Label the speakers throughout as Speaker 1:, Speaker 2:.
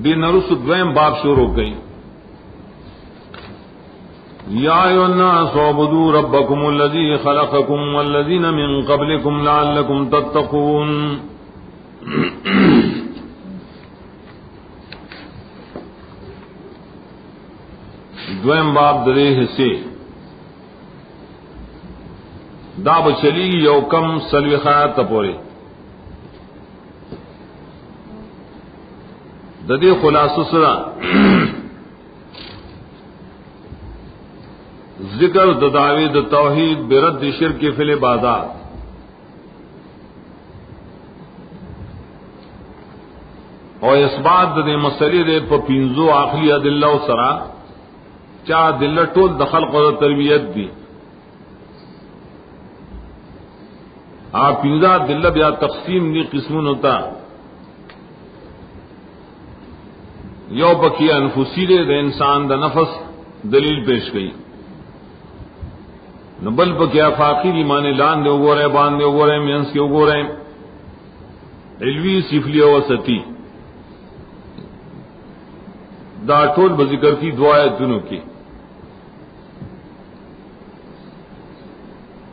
Speaker 1: बेनरुस द्वैम बाप शुरू गई। या अय्युहन्नास उअ्बुदू रब्बकुमुल्लज़ी खलक़कुम वल्लज़ीना मिन क़ब्लिकुम लअल्लकुम तत्तक़ून। द्वैम बाप दरे हिस्से दाब चली यौ कम सलविखात तपोरे ददे खुलासो सरा जिक्र दावे द तौहीद बिरद शिर्क फिल इबादात। और इस बात दे मसले दे पर पिंजो आखिरी अदिल्ला सरा चा दिल्ला टोल दखल को तरबियत दी। आप पिंजा दिल्ला या तकसीम दी किस्म होता यो बकिया अनफुसीले दे इंसान द नफस दलील पेश गई नबल बकिया फाकीरी माने लान दे उगो रहे बांध दे उगो रहे मेंस के उगो रहे इल्वी सिफली वसती दा टोल बजिकर की दुआ दुनों की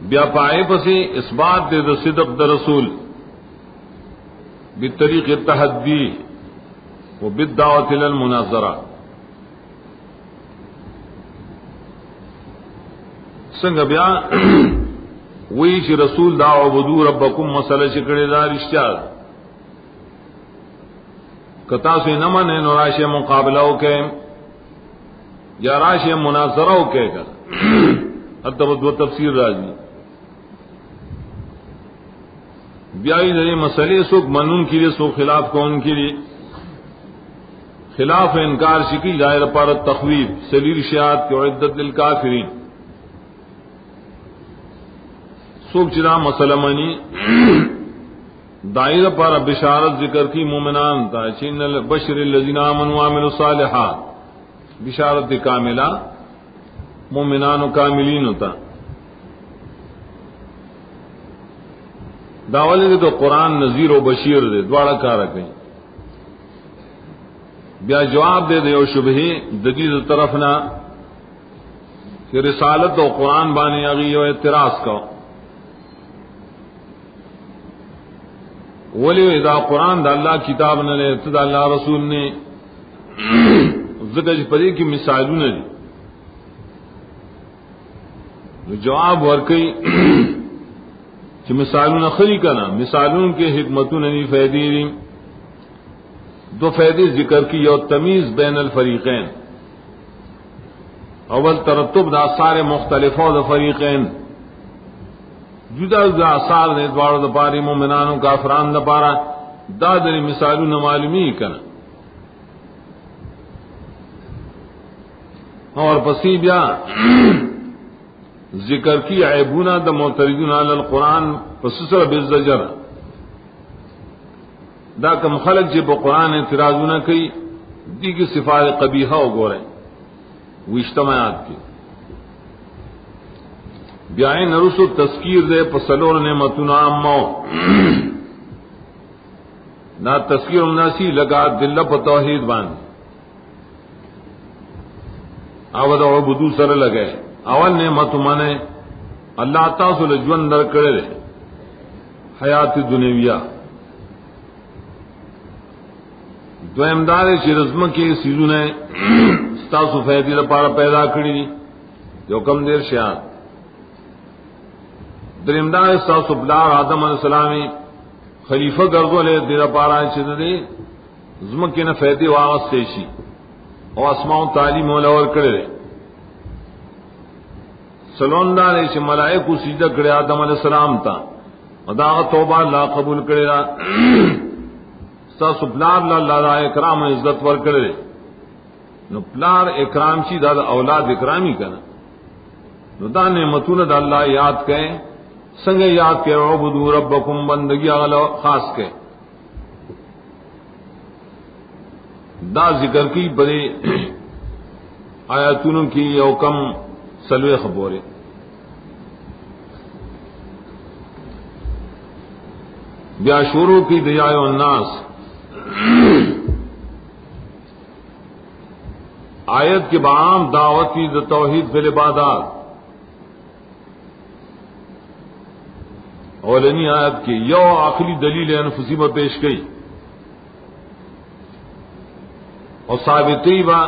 Speaker 1: व्यापाए पसे इस बात दे द सिदक द रसूल बितरीक़ तहद्दी व बिद्दावत इलल मुनाज़रा। संग ब्या वही ची रसूल दा उअ्बुदू रब्बकुम मसला चिकड़े दा रिश्ता कता से न मने नो राशि मुकाबला के या राशि मुनाज़रा के कर अदब व तफसीर राजी ब्याई दरे मसले सुख मनून के लिए सो खिलाफ कौन के लिए खिलाफ इनकार शिकी जाहिर पर तखवीफ सलील शियात के उद्दत लिल काफिरीन सुख चिरा मसलमनी दायर पर बिशारत जिक्र की मोमिनान था चिन बशर लजीना आमनू आमिलु सालिहात बिशारत कामिला मोमिनान कामिलीन होता दावले के तो कुरान नजीर व बशीर दे द्वारा कार कहीं ब्या जवाब दे दे और शुबहे दजीद तरफ ना कि रिसालत और कुरान बाने अगी और एतराज का वली इदा कुरान दा अल्लाह किताब न ले तदा अल्लाह रसूल ने जिक्र परी की मिसालू ने जवाब वर्कई कि मिसालू न खरी करना मिसालून के हिकमतों ने फैदी दो फैदे जिक्र की और तमीज बैन अल फरीकैन अवल तरतुब दा सारे मुख्तलिफ और फरीकैन जुदा जुदा आसार ने द्वारों द पारी मोमिनानों काफरान द पारा दादरी मिसालू न मालूमी करना और पसीबिया जिक्र की ऐबूना द मोतरिदून अल कुरान पसुसर बिज़जर दा कम खलक जे कुरान एतराजू न कई दी की सिफात कबीहा उगोरे वो इज्तमायात की ब्याए नरुसु तस्कीर दे पसलोर ने मतुना अम्मो ना तस्कीर उन्नासी लगा दिल्ला प तौहीद बांध आवद और बुदू सर लगे अवल ने मत माने अल्लाह तासुल जुन दर करे हयात दुनिया द्वैमदार चिरज़म के सीजू ने स्तासु फैदी लपारा पैदा करी जो कम देर शायद दरिमदार स्तासु बलार आदम अलैहिस्सलामी खलीफा गर्दो ले दिरा पारा चिदे ज़म के न फैदी वागस सेशी और अस्माउ तालीम और करे सलोंदार ऐसे मलाइक सीधा करे आदम अलैहिस्सलाम था अदा तौबा ला कबूल करेगा सुपलार ला इकराम इज्जत वर करे नो प्लार इकराम ची दादा औलाद इकरामी करना नो दा नेमतून दा अल्लाह याद कहे संग याद के उबुदू रब्बकुम बंदगी अगला खास के दा जिक्र की बड़े आयातून की यौकम सलवे खबोरे ब्या शुरू की दयायो अन्नास आयत के बाम दावती द तौहीद फिल इबादात औलनी आयत के यो आखिरी दलील अनफुसी में पेश गई और साबिती बा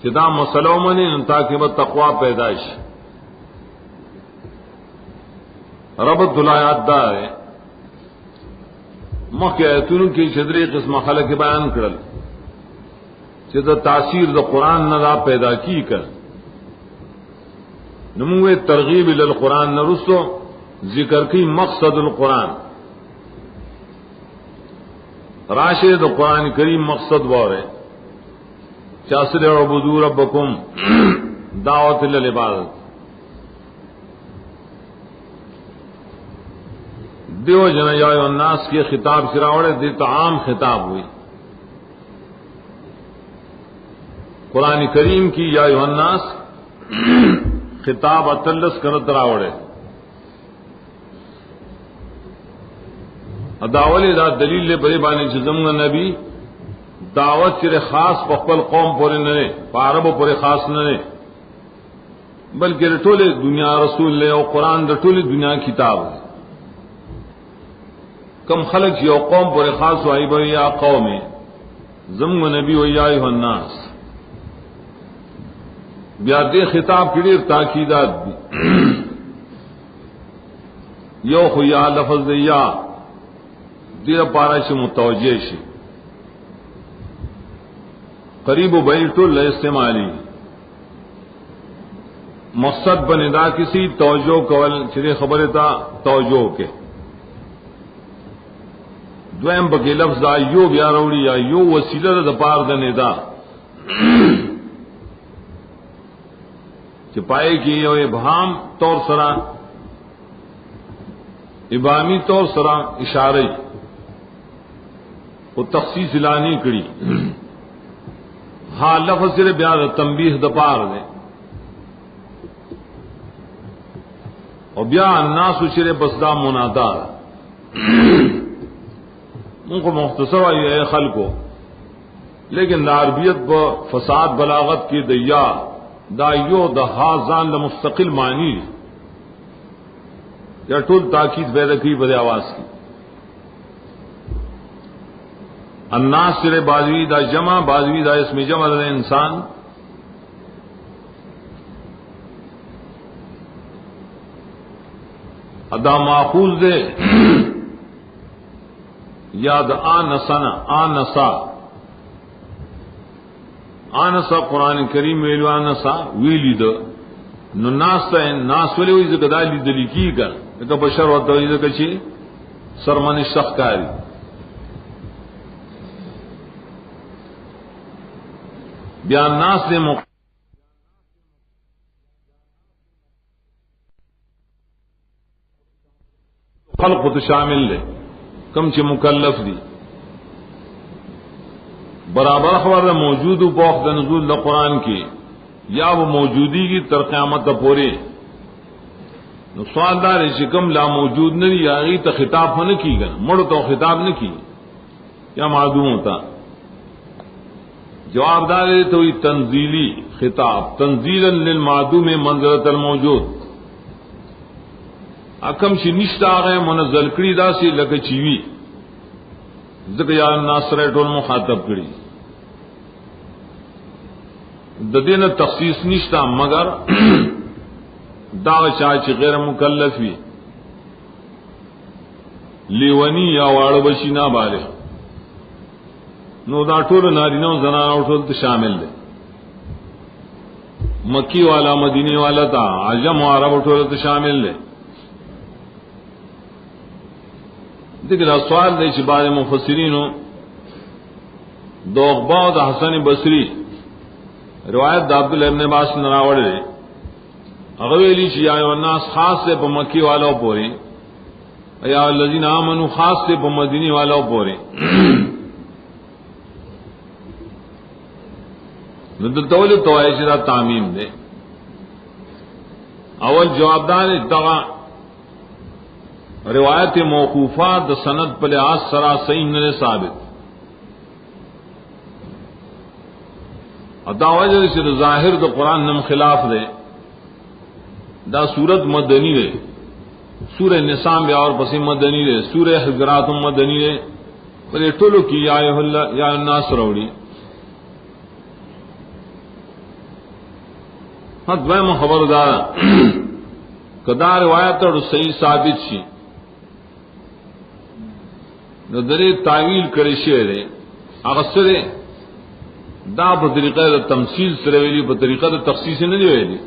Speaker 1: चिदा मसलों में ताकि वह तकवा पैदाइश रब दुलायादा है मखतुन की छदरी किस्म खल के बयान करल चिदा तासीर द कुरान नदा पैदा की कर नमुए तरगीब इल कुरान न रुसो जिक्र की मकसदुल कुरान राशिद कुरान करीम मकसद वौर है चासर अबुदू रब्बकुम दावत लिल इबादत देव जन यास के खिताब सिरावड़े दे तो आम खिताब हुई कुरान करीम की यास खिताब अतलस करत रावड़े दावली दा दलील बड़े बानी जमगा नबी दावत चिरे खास पखपल कौम पोरे नने पारब पोरे खास नने बल्कि रटोले दुनिया रसूल ले और कुरान रटोले दुनिया किताब है कम खलक यो कौम पोरे खास वाई बई या कौम जमगा नबी वन्नास ब्यादे खिताब की ताकीदात यो खुया लफज या दीर पारा से मुतवजे से करीब बैतुल इस्तेमाली मकसद बनिदा किसी तवजो कवल चिरे खबर था तवजो के द्वैम बके लफ्ज यो ब्यारौड़ी या यो वसीला दपार दनेदा पाए की यो इबाम तौर सरा इबामी तौर सरा इशारे वो तखसीस लानी कड़ी हा लफ्ज सिरे ब्याह तंबीह दपार ने और ब्याह अन्नास सिरे बसदा मुनादार उनको मुख्तसर आई खल को लेकिन दारबियत व फसाद बलागत की दैया दाइयो दहाजान द मुस्तकिल मानी या टुल ताकीद बैरकी बदे आवाज की अन्नास सिरे बाजवी दा जमा बाजवी दा इसमें जमा इंसान अदा माखूज दे याद आनसना आनसा आनसा कुरान करीम वेलु आनसा वीली द नो नास्ता नास वले हुई जगदा लीदली की कर तो बशर होता हुई जगची सरमन शख्कारी बयान नास ने खल्क तो शामिल ले कम चे मुकल्लफ दी बराबर खबर मौजूद बौख नज़ूल कुरान की या वो मौजूदी की तरक़यामत पूरे सवालदार है शिकम ला मौजूद नहीं आई तो खिताब होने की गन मुड़ तो खिताब न की क्या मालूम होता जवाबदार है तो तंजीली खिताब तंजीलन लिल मादूम मंजरत मौजूद अकम शी निश्ता आ गए मुनज़्ज़ल कड़ी दा से लग चीवी ज़िक्र नासर टोल मुखातब कड़ी ददीन तखसीस निश्ता मगर दाग चाची गैर मुकल्लफी लेवनी या वाड़ बशी ना बाले नो दा टोल नारीनो जनाना टोल तो शामिल है मक्की वाला मदीने वाला था आजम और अरब टोल तो शामिल है देखिए सवाल दे बारे मुफस्सिरीन दो अखबार हसन बसरी रिवायत अब्दुल्ला इब्न अब्बास नरावड़े अगवेली चियानास खास से मक्की वालों पोरे या लजीन आमनु खास से मदीनी वालों पोरे नदतौल तो ऐसा तामीम दे अवल जवाबदार दगा रिवायत मौकूफा द सनद पले आज सरा सही न साबित اور دا وجہ سے ظاہر تو قرآن نم خلاف دے دا سورت مدنی دے سورہ نساء میں اور پسی مدنی دے سورہ حجرات مدنی دے پر یہ ٹولو کی یا الناس روڑی ہاں دویم خبردار کدا روایت اور صحیح ثابت شی نو درې تعویل کړی شی دی هغه سره دا په طریقه د تمثيل سره ویلي په طریقه د تخصیص نه دی ویلي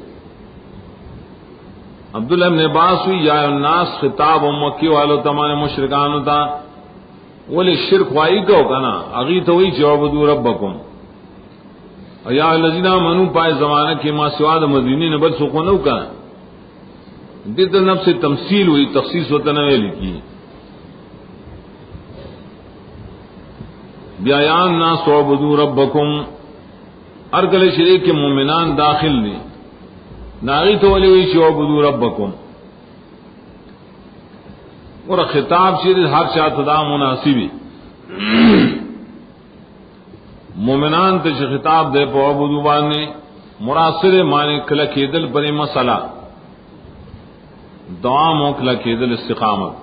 Speaker 1: عبد الله بن عباس یا الناس خطاب مکی والو تمام مشرکان ہوتا ولې شرک وای کو کنا اغي ته وی جواب دو ربکم یا الذین آمنوا پای زمانہ کې ما سوا د مدینه نه بل څوک نه وکړه دې د نفس تمثيل وی تخصیص وته نه ویل کی بیان نا سعبدو ربکم ارگل شریک کے مومنان داخل نے ناغی تو ولی وی سعبدو ربکم اور خطاب شریک ہر شاہ دا مناسبی مومنان تے خطاب دے پا عبدو بانے مراسر مانے کلکیدل پر مسئلہ دعام و کلکیدل استقامت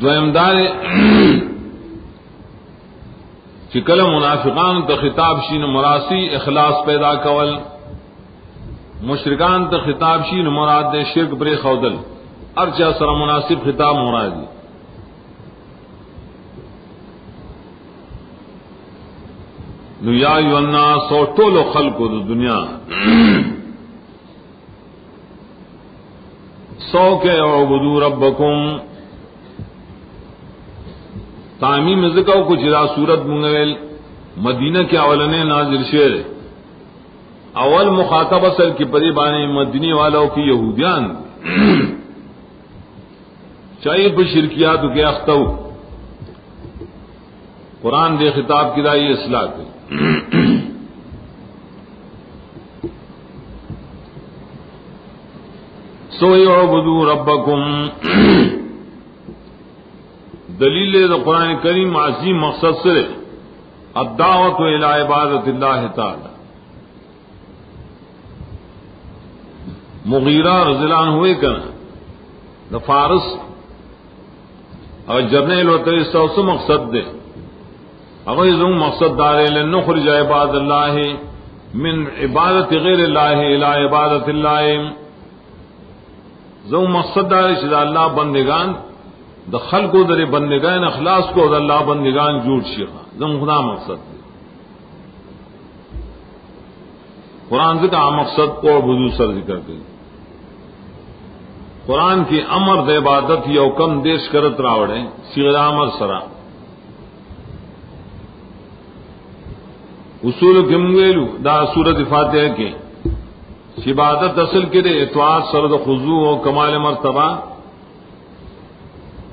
Speaker 1: دویم دار چې کله منافقان ته خطاب شین مراسی اخلاص پیدا کول مشرکان ته خطاب شین مراد دے شرک پر خودل ارچا سره مناسب خطاب مراد دی نو یا ایو الناس ټول خلق د دنیا سو کے اعبدوا ربکم تعمیم ذکر کو جرا صورت منگویل مدینہ کے اولنے نازل شعر اول مخاطب اصل کی پری بانے مدینی والوں کی یہودیان چاہیے پر شرکیات کے اختو قرآن دے خطاب کی دائی اصلاح کی سوئی عبدو ربکم دلیل دا قرآن کریم عظیم مقصد سے الدعوت الى عبادت اللہ تعالی مغیرہ رضی اللہ عنہ ہوئے کنا دا فارس اور جرنیل و تریسا اس مقصد دے اگر اس مقصد دارے لنخرج عباد اللہ من عبادت غیر اللہ الى عبادت اللہ زو مقصد دارے شدہ اللہ بندگان د خلقو در بندگان اخلاص کو د اللہ بندگان جوڑ شیخا زم خدا مقصد دی قرآن ذکر مقصد کو بدو سر ذکر گئی قرآن کی امر د عبادت یو کم دیش کرت راوڑے صیغہ امر سرا اصول کمویلو دا سورۃ فاتحہ کے عبادت اصل کے دے اطاعت سر د خضوع و کمال مرتبہ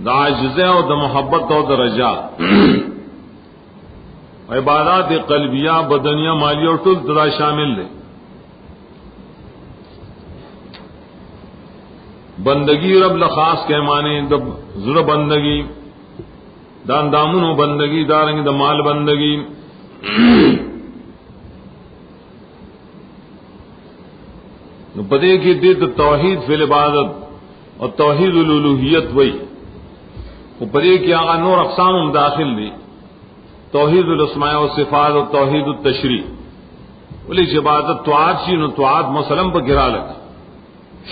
Speaker 1: دا عجزہ و دا محبت و دا رجا عبادات قلبیہ بدنیہ مالی اور طول تدا شامل دے بندگی رب لخاص کے معنی دا ذر بندگی دا اندامن و بندگی دارنگ دا مال بندگی نو پدے کی دیت توحید فی العبادت اور توحید الالوہیت وئی پدے کی آغا نور اقسام داخل دی توحید الاسماء و صفات و توحید التشریع ولی عبادت طاعت شی نو طاعت مسلم پر گرا لگا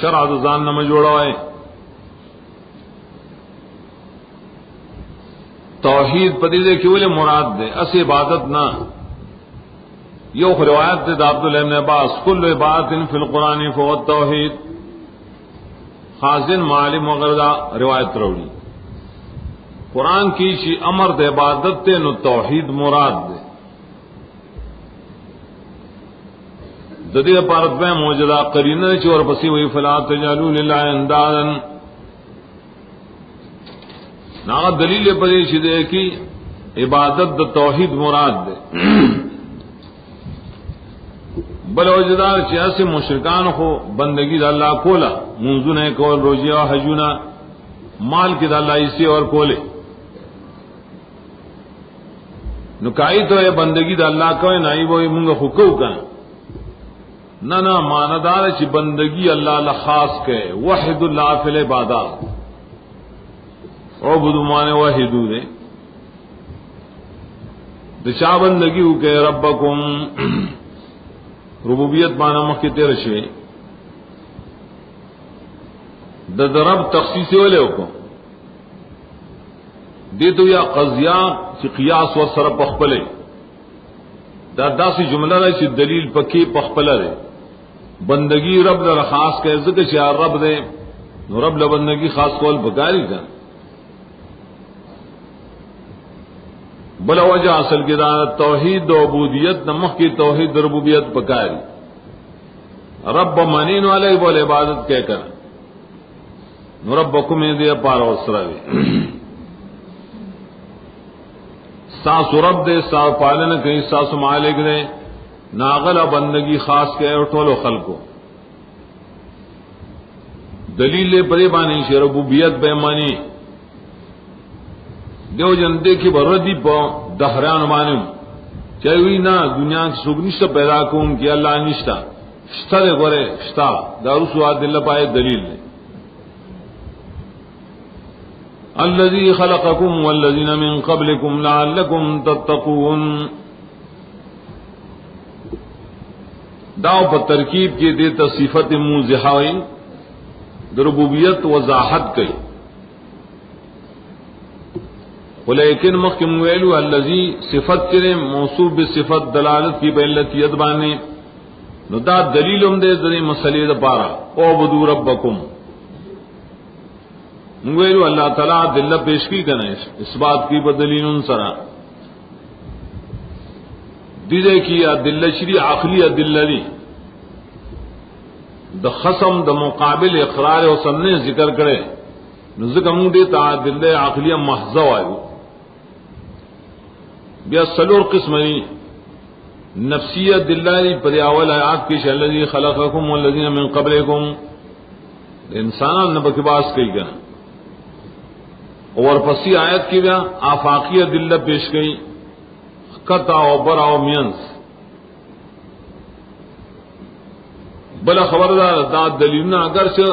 Speaker 1: شرع زان نہ جوڑا ہے توحید پدے دے کی ولی مراد دے اس عبادت نہ یو روایت دے عبد اللہ بن عباس کل عبادت فی القرآن فهو التوحید خازن معلم وغیرہ روایت روڑی قرآن کی شی امر دے عبادت تے نو توحید مراد دے ددی پارت میں موجودہ قرینہ چور پسی ہوئی فلا تجعلوا للہ اندادا نا دلیل پریش دے کی عبادت دا توحید مراد دے بل وجدار چیاسی مشرکان کو بندگی دا اللہ کولا منزون کول روزی و حجونا مال کی دا اللہ اسی اور کولے नुकाई तो ये बंदगी द अल्लाह को नाई वो मुंग हुकू का ना मानदार ची बंदगी अल्लाह ला खास के वहिदुल्लाह फिल इबादत ओ बुदु माने वहिदु दे दिशा बंदगी के रब्बकुम रुबूबियत माना मक्के तेरे शे द रब तखसीस वाले को दे तो या कजिया ची क़ियास व सर पखपले दासी जुमला रहे ची दलील पक्की पखपला रहे बंदगी रब ला खास के जिक्र चार रब दे रब ला बंदगी खास कौल बकारी का बला वजह असल की तौहीद उबूदियत नमक की तौहीद रुबूबियत बकारी रब मनीन वाले बोले इबादत कह कर रब्बकुम दे पार वसरावे सासु रब दे सा पालन कहीं सासु मालिक दे नागला बंदगी खास के और टोलो खल को दलील बड़े बानी से रुबूबियत बेमानी देव जनते की बरदी पर दहरान मानूं चाहे हुई ना दुनिया की सुगनिष्ठ पैदा कूं कि अल्लाह निष्ठा स्तर गोरे स्ता दारुसुआ दिल पाए दलील ने अल्लज़ी खलक़कुम वल्लज़ीना मिन क़ब्लिकुम लअल्लकुम तत्तक़ून दाव पर तरकीब के देता सिफत मुज़हाई रुबूबियत वज़ाहत कई लेकिन मखिम वेलू अल्लज़ी सिफत करे मौसूफ बिसिफत दलालत की बेलतियत बाने नुदा दलील दे दरी मसले द पारा ओ बुदू रब्बकुम मुवेलू अल्लाह तआला दिल पेश की कने इस बात की बदलीन सरा दिले की दिल श्री आखिली दिल्लरी द खसम द मुकाबिल इकरार और सन्ने जिक्र करे नुज़कमू देता दिल आखिलिया महज़ आयु बिया सलोर किस्मनी नफ्सिया दिल्लारी पर्यावल आयात की शल्लज़ी खलक़कुम वल्लज़ीना मिन क़ब्लिकुम इंसान न बकबास कही गया और पसी आयत की व्या आफाकिया दिल्ला पेश गई कता और बरा और मियंस बला खबरदार दा दलील अगर से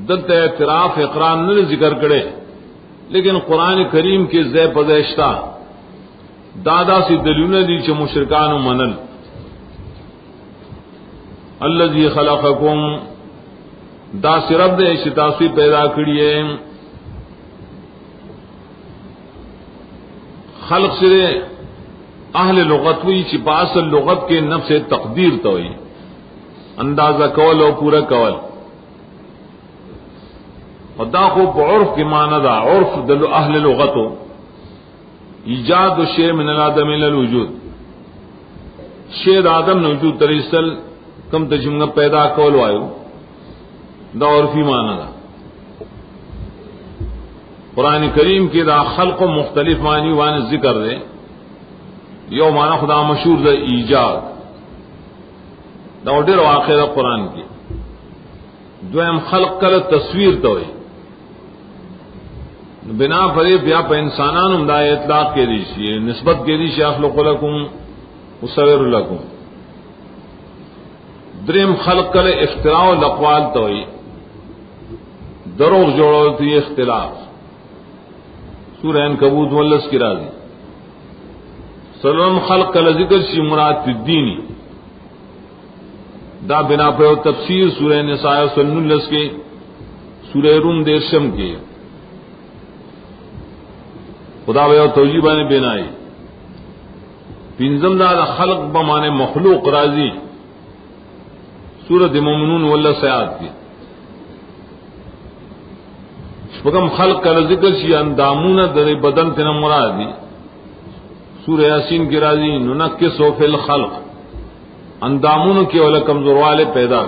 Speaker 1: दल एतराफ इकरार न जिक्र करे लेकिन कुरान करीम के ज़ै पज़ेश्ता दादा सी दलील दी च मुशरिकान मनल अल्लज़ी खलक़कुम दा सिरब दे शितासी पैदा करिए खल्क सिरे अहल लुगत हुई चिपास लुगत के नफ्स तकदीर तो हुई अंदाजा कवल और पूरा कवल और दाखो उर्फ के मानदा उर्फ दल अहल लुगत हो ईजाद शे मिन आदम इलल वजूद शेर आदम ने वजूद तरीसल कम तजिम पैदा कवल वायु दा उर्फी मानदा कुरान करीम के दा खल्क मुख्तलिफ मानी वान जिक्र दे यो माना खुदा मशहूर द ईजाद दा डेर वाक़या कुरान की द्वयम खल्क कल तस्वीर तो है बिना फरे ब्या पे इंसानान उमदा इतलाक के दीजिए निस्बत के दीजिए अखलुकुलकुम उसविरुलकुम द्रेम खल्क कल इफ्तिराउ लक़वाल तो है दरोग जोड़ो थी इख्तिलाफ सूरह अनकबूत वल्लस की राजी सलम खल्क कल जिक्र शी मुराद दीनी दा बिना पे तफसीर सूरह निसा सन्नुल्लस के सूरह रूम देशम के खुदा व तौजीबा ने बेनाई पिंजम दाद खल्क बमाने मखलूक राजी सूरत मोमिनून वल्लस आयात की बगम खल्क का जिक्र शी अंदामून दर बदन तना मुरादी सूरह यासीन की राजी नुनक्किसु फिल खल्क अंदामून के वाले कमजोर वाले पैदा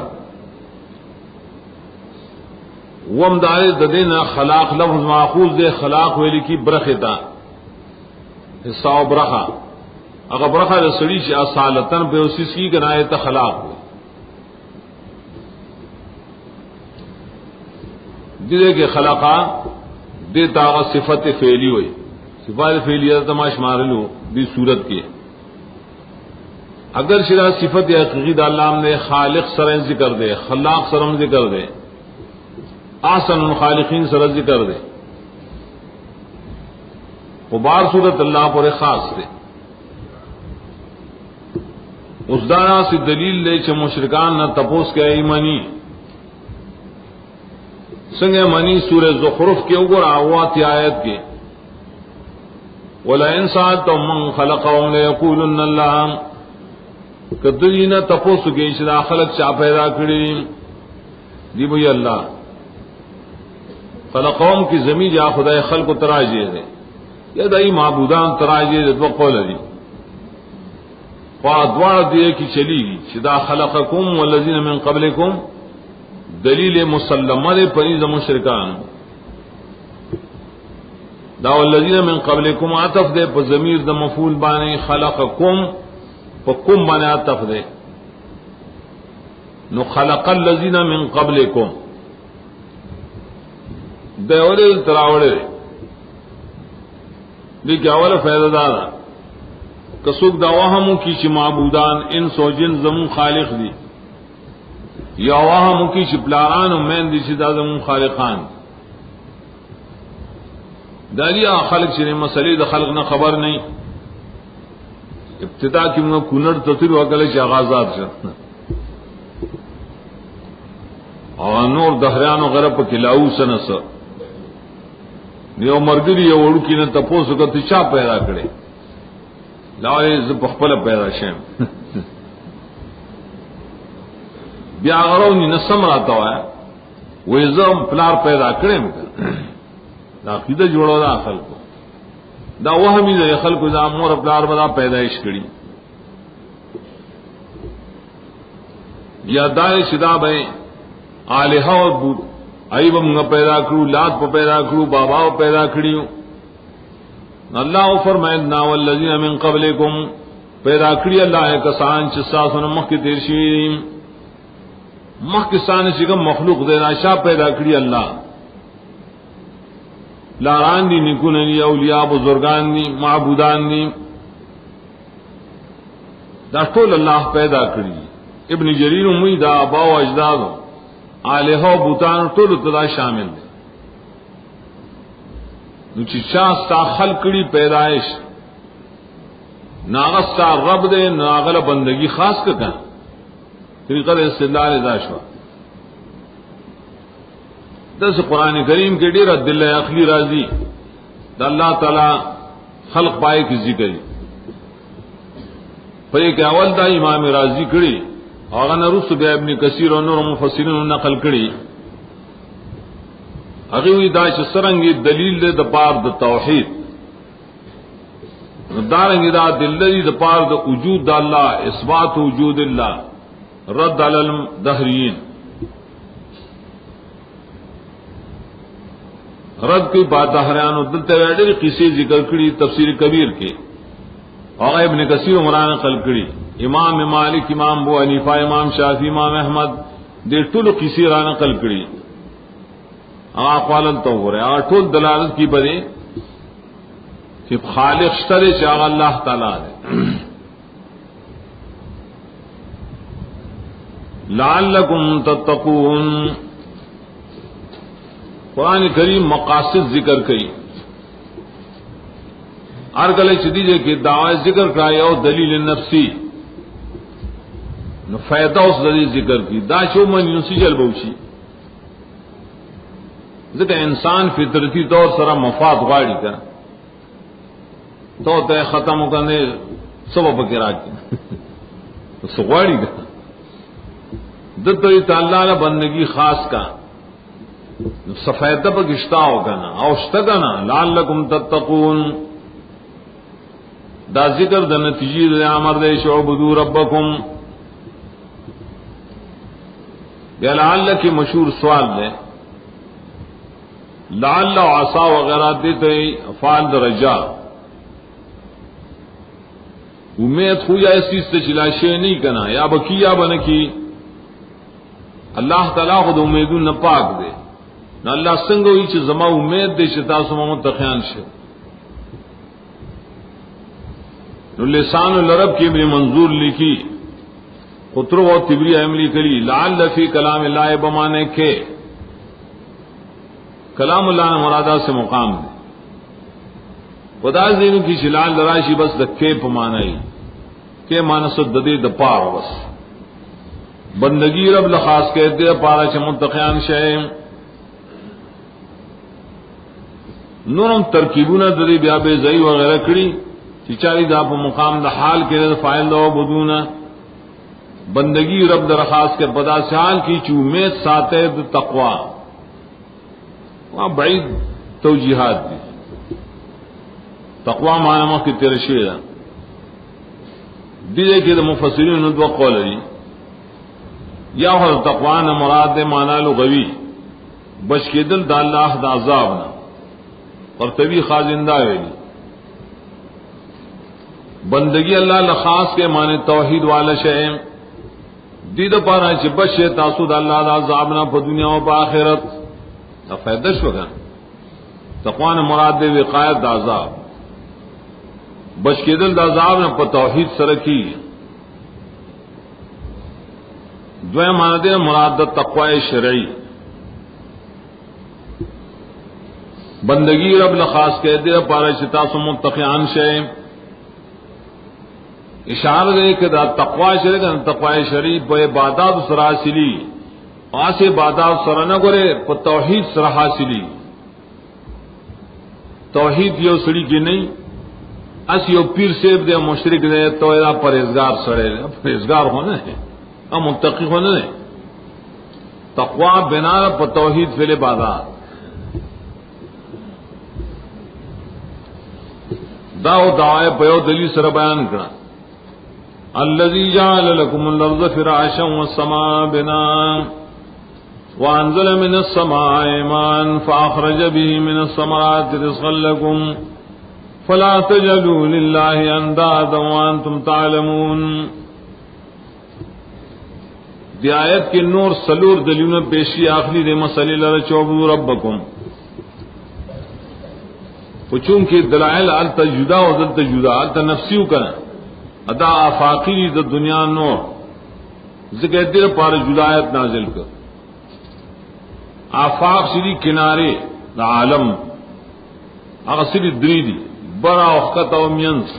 Speaker 1: वम दारे ददेना खलाक लफ्ज माखूज दे खलाक वेली की ब्रखता हिस्सा ब्रखा अगर ब्रखा रसड़ी से असालतन पे उसी की गनाए तो खलाक हुई दिले के खलाका देता सिफत फेली हुई सिफात फेलिया तमाश मारलू भी सूरत के अगर शिरा सिफत या हकीकत अल्लाह ने खालिक सरन जिक्र दे, खलाक सरम जिक्र दे, आसन खालिकीन सरन जिक्र दे, वो बार सूरत अल्लाह पर खास दे उस दाना से दलील ले च मुशरिकान न तपोस के ईमानी संगे मनी सूरह ज़ुखरुफ के ऊपर आवात आयत के वला इंसान तो मन खलक़हुम लयक़ूलुन्न अल्लाह कदरी न तपोस के इशरा खलक चा पैदा करी दी भई अल्लाह खलक़हुम की जमी जा खुदा खल्क तराजे दे या दई माबूदान तराजे दे दो कौल दी द्वार दिए की चलीगी शिदा खलक़कुम वल्लज़ीन मिन क़ब्लिकुम दलील मुसल्लमा दे पनीज़ मुशरिकान दा वल्लज़ीन मिन क़ब्लिकुम आतफ दे प ज़मीर द मफ़ूल बाने खलक़कुम प कुम बाने आतफ दे नु खलक़ल लज़ीन मिन क़ब्लिकुम दे औले तरावले देखिए अवल फ़ैज़दार कसुक दावाहमु की च माबूदान इन सोजिन जमू खालिक दी या वाहमु की च प्लारान मैन दी च जमू खालिकान दालिया खल्क च मसले द खल्क न खबर नहीं इब्तिदा की मुंह कुनर ततिर वकल च आगाजात च और नूर दहरान वगैरह पर खिलाऊ सनस यो मर्गरी यो उड़की ने तपोस को तिचा पैदा करे लावे पखपल पैदा शेम ब्यागरो नी नसम राता हुआ वो इज़म प्लार पैदा करे दा कीदा जोड़ो दा अखल को दा वह मी दे अखल को दा मोर प्लार बदा पैदाइश करी या दाए सिदा बे आलिहा और बूद आईबम पैदा करू लात पर पैदा करू बाबा पैदा करियो अल्लाह फरमाए ना वल्लज़ीन मिन क़ब्लिकुम पैदा करी अल्लाह कसान चिस्सासन मख के तेरशी मख किसान सिगम मखलूक देना शाह पैदा करी अल्लाह लारान दी निकुन नी औलिया बुजुर्गान दी माबूदान दी दाटोल अल्लाह पैदा करी इब्न जरीर उम्मीदा बाव अजदाद आलिहा बूतान टोल तदा शामिल है नुचिशा खलकड़ी पैदाइश नागस्ता रब दे नागल बंदगी खास का कहना तरीक़त इस्तिदलाल दाशवा दस कुरान करीम के डेरा दिल अखली राजी अल्लाह ताला खल्क पाए की जिक्र पर एक अवल दा इमाम राजी कड़ी और नरुस बे इब्न कसीर और नूर मुफस्सिरीन नकल कड़ी अगवी दाश सरंगी दलील द पार द तौहीद दारंगी दा दिल्ली द पार द वजूद अल्लाह इस्बात वजूद अल्लाह रद्द अलल दहरीन रद्द की बात दहरान दलते वेडे किसी जिक्र कड़ी तफसीर कबीर के और इब्न कसीर उमरान नकल कड़ी इमाम मालिक इमाम अबू हनीफा इमाम शाफी इमाम अहमद दे टुल किसी रा नकल कड़ी आपालन तो हो रहे टोल दलालत की बने कि खालिक शरे चाह अल्लाह ताला ने लअल्लकुम तत्तकून कुरान करीम मकासिद जिक्र कई अरगले चदीजे के दावा जिक्र कराए और दलील नफ्सी न फायदा उस दलील जिक्र की दाशो मन यूसी जल बहुशी जिका इंसान फितरती तौर सरा मफाद गाड़ी का तो तय खत्म करने सबब के राज तो सुगाड़ी का दत्तो अल्लाह बंदगी खास का सफेद पर गिश्ता होगा ना औश्ता का ना लअल्लकुम तत्तकून दा जिक्र द नतीजे अमर दे शुअबुदू रब्बकुम लअल्ल की मशहूर सवाल है लअल्ल आसा वगैरह देते अफाल द रजा उम्मीद हुआ इस चीज से चिलाशे नहीं करना या बकिया बन की अल्लाह ताला खुद उम्मीदू न पाक दे न अल्लाह संग हुई जमा उम्मीद दे चिता सुमत तखयान से लिसान लरब की भी मंजूर लिखी खुतरो और तिबरी अमली करी लाल लफी कलाम अल्लाह बमाने के कलाम अल्लाह ने मुरादा से मुकाम दे पदास दिन की शिलाल लराशी बस दक्के पमानाई के मानस ददे दपार बस बंदगी रब लखास कहते पारा च मुतखयान शय नूरम तरकीबुना ददे ब्याबे जई वगैरह कड़ी चिचारी दा पर मुकाम द हाल के फाइल दो बुदूना बंदगी रब दरखास्त के बदा साल की चूमेद साते तकवा वहां बड़ी तौजीहात दी तकवा मानमा की तेरे शेरा दिले के मुफस्सिरीन ने दो कौल है या हो तकवा न मुराद माना लुगवी बच के दिल दाल्लाह दा अजाब ना और तभी खाजिंदा वेली बंदगी अल्लाह लखास के माने तौहीद वाला शय दीद पारा च बशे तासुद अल्लाह दा अजाब ना पर दुनिया और आखिरत दा फायदश वगा तकवा न मुराद विकायत दा अजाब बच के दिल दा अजाब ना पर तौहीद सरकी द्वय माना दे मुराद तकवा शरई बंदगी रब लखास कह दे पारा च तासु मुत्तक़ियान शय इशारा दे कि तकवा शरीक तकवा शरीफ पे इबादत सरासिली आसे इबादत सरना करे पर तौहीद सरहासिली तौहीद यो सड़ी की नहीं अस यो पीर सेब दे मुशरिक दे तो एदा परहेजगार सड़े परहेजगार होने है अब मुत्तकी होने है तकवा बिना पर तौहीद फिल इबादत दाओ दाए पयो दली सर बयान करा अल्लज़ी जअल लकुमुल अर्ज़ फ़िराशन वस्समाअ बिनाअ वअंज़ल मिनस समाइ माअन फ़अख़रज बिही मिनस समराति रिज़क़न लकुम फ़ला तजअलू लिल्लाहि अंदादन वअंतुम तअलमून दी आयत के नूर सलूर दलील पेशी आखिरी दे मसले लर चौबू रब्बकुम चूंकि दलाइल अल तजुदा और दल तजुदा अल तनफ्सियु करें अदा आफाकी द दुनिया नो जिक्र दिल पर जुदायत नाजिल कर आफाक सीधी किनारे द आलम अगसिरी द्रीदी बड़ा औखत और मियंस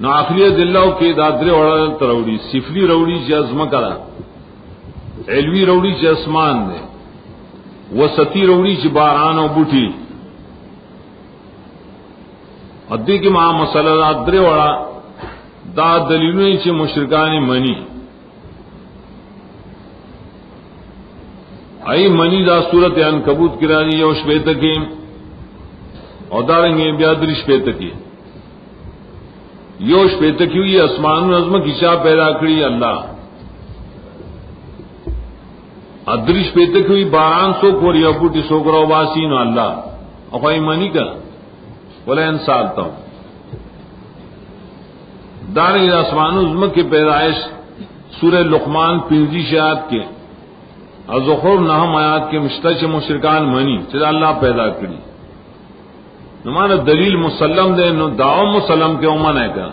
Speaker 1: न आखिरी दिल्लाओ के दादरे वड़ा तरौड़ी सिफली रौड़ी चे अजम करा एलवी रौड़ी चे आसमान दे वसती रौड़ी चे बारान और बूठी अद्दी की महा मसला दादरे वड़ा दा दलीलों चे मुशरिकानी मनी आई मनी दा सूरत अनकबूत किरानी योश बेत की और दारेंगे ब्यादरिश बेत की योश बेत की हुई आसमान नज्म की शाह पैदा करी अल्लाह अदृश बेत की हुई बारान सो कोरिया बूटी सोकरा वासीन अल्लाह अखाई मनी का बोले इंसालता हूं दारेंगे आसमान नज्म की पैदाइश सूरह लुकमान पिंजी शायद के अज़ुखुर नहम आयात के मुश्तच मुशरिकान मनी चला अल्लाह पैदा करी नमाना दलील मुसल्लम दे नो दाव मुसल्लम के उमन है का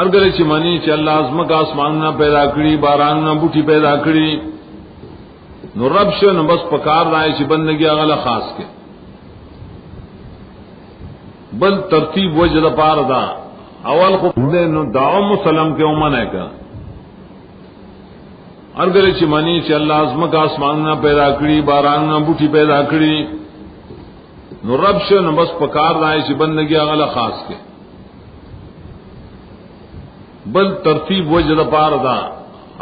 Speaker 1: अरगले ची मनी च अल्लाह आज़म का आसमान ना पैदा करी बारान ना बूटी पैदा करी नो रब शो न बस पकार राय ची बंदगी अगला खास के बल तरतीब वो जदा पार दा अवल को दे नो दाव मुसल्लम के उमन है का अरगले ची मनी च अल्लाह आज़म का आसमान ना पैदा करी बारान ना बूटी पैदा करी नो रब शो न बस पकार राय ची बंदगी अगला खास के बल तरतीब वो जदा पार दा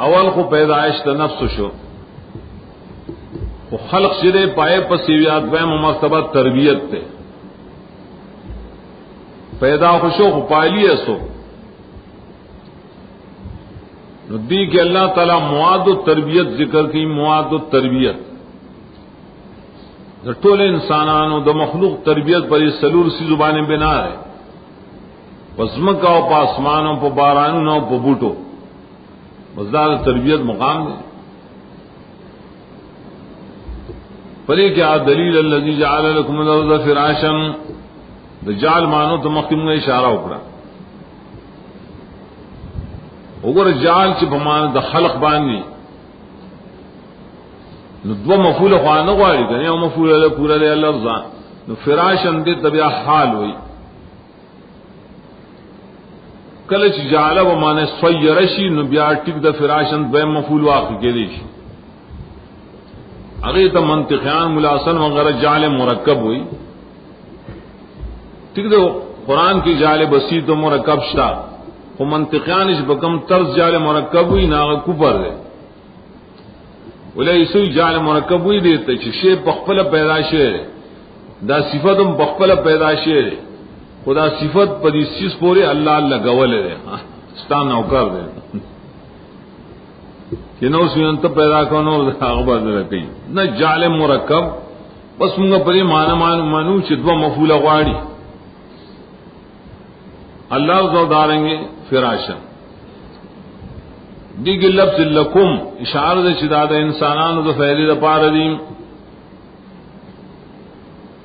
Speaker 1: अवल को पैदाइश द नफ्स शो वो खल्क सिरे पाए पसीवियात वह मर्तबा तरबियत थे पैदा खुशो पाली सो दी के अल्लाह ताला मुआद तरबियत जिक्र की मुआद तरबियत टोले इंसानान द मखलूक तरबियत पर सलूर सी जुबान बिना है वज़म का पासमानों पर बारानों पर बूटो मजदार तरबियत मुकाम है परे क्या दलील अल्लज़ी जअल लकुमुल अर्ज़ फ़िराशन د جال مانو ته مخکمه اشاره وکړه وګوره جال چې په معنا د خلق باندې نو دو مفعول خو نه غواړي کنه یو مفعول له پورا له لفظ نو فراشن دې تبع حال وي کله چې جعل و معنی سویر شي نو بیا ټیک د فراشن به مفعول واقع کېږي شي هغه ته منطقيان ملاسن وغیرہ جعل مرکب وي ټیک د قران کې جعل بسيط او مرکب شتا او منطقيان چې بکم طرز جعل مرکب وي نه کوپر ده ولې سوی جعل مرکب وي دي ته چې شی په خپل پیدا شي دا صفات هم په خپل پیدا شي خدا صفت په دې سیس پورې الله لګول لري ستان نوکر دی چې نو سین ته پیدا کونو هغه باندې کوي نه جعل مرکب بس موږ په دې مانو چې دوه مفعول غواړي الله زو دارنګي فراشا دیګ لفظ لکم اشاره ده چې دا د انسانانو د فائدې لپاره دي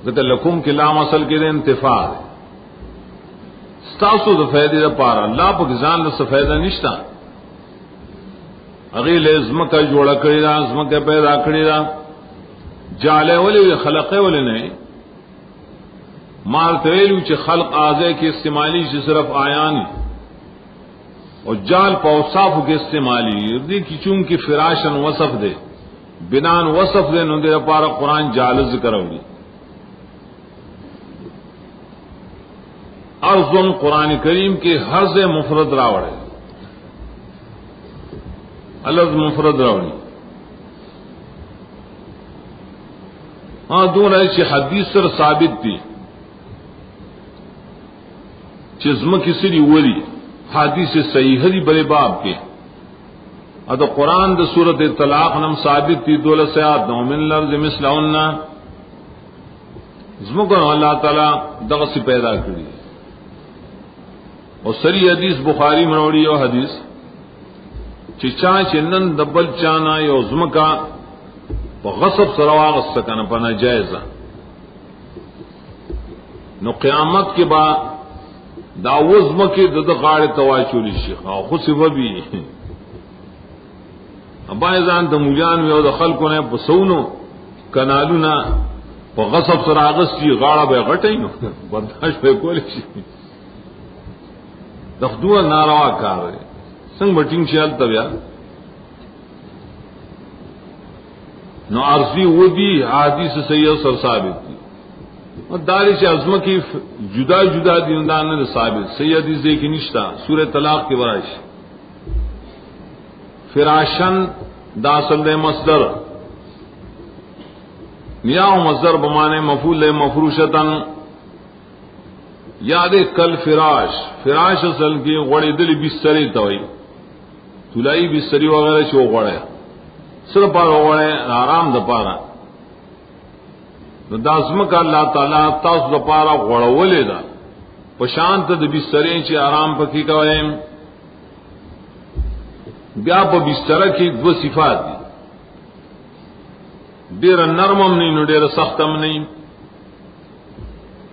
Speaker 1: ځکه لکم کې لام اصل کې د انتفاع تاسو د فائدې لپاره الله په ځان له فائدہ نشتا هغه لازم کا جوړ کړی دا لازم کا پیدا کړی دا جاله ولې خلقه ولې نه مال تیلو چې خلق اعضاء کې استعمالي چې صرف آیان او جال په اوصافو کې استعمالي دې کی چون کې فراشن وصف ده بنان وصف ده نو د لپاره قران جال ذکر وړي ارزن قرآن کریم کے حرز مفرد راوڑے الز مفرد راوڑی ہاں دون ایسی حدیث سر ثابت تھی چزم کی سری ولی حدیث صحیح دی بڑے باب کے اد قرآن د سورت طلاق نم ثابت تھی دولت سیات نو من لرز مثلہن زمکن اللہ تعالی دغس پیدا کری اور سری حدیث بخاری منوڑی او حدیث چچا چنن دبل چانا یو زمکا په غصب سرواغ سکنه په ناجایزه نو قیامت کې با دا وزمکه د غاړه تواچول شي او خو سببي ابا ځان د مولیان یو د خلکو نه بسونو کنالونه په غصب سراغس کی غاړه به غټي نو برداشت به کول شي دخدوه ناروا کار دی څنګه بټینګ شال تبیا نو ارضی ودی حدیث صحیح سر ثابت دی اور داری سے عظمہ کی جدا جدا دیندان نے ثابت صحیح حدیث کی نشتا سورہ طلاق کے ورائش فراشن داسل مصدر نیا مصدر بمانے مفعول مفروشتن یاد کل فراش اصل کی غړې دلی بسترې توي تولای بسترې وغیرہ شو غړې سره په غړې آرام د پاره نو داسمه ک الله تعالی تاسو د پاره غړولې ده په شانت د بسترې چې آرام پکې کوي بیا په بستر کې دو صفات دي ډېر نرمم نه نو ډېر سختم نه